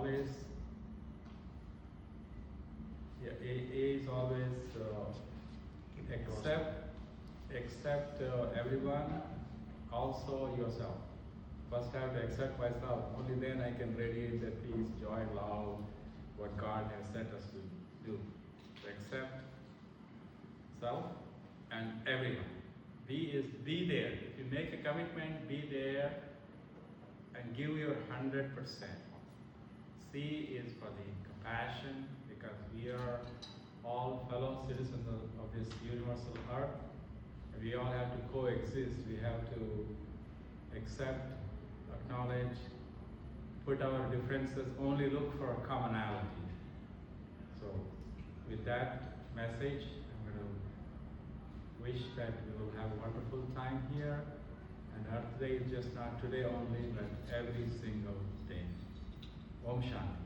always, A is always accept everyone, also yourself. First I have to accept myself, only then I can radiate the peace, joy, love, what God has set us to do. To accept self and everyone. Be there. If you make a commitment, be there and give your 100%. C is for the compassion, because we are all fellow citizens of this universal earth. And we all have to coexist. We have to accept, acknowledge, put our differences, only look for commonality. So with that message, I'm going to wish that we will have a wonderful time here. And Earth Day is just not today only, but every single day. Om Shanti.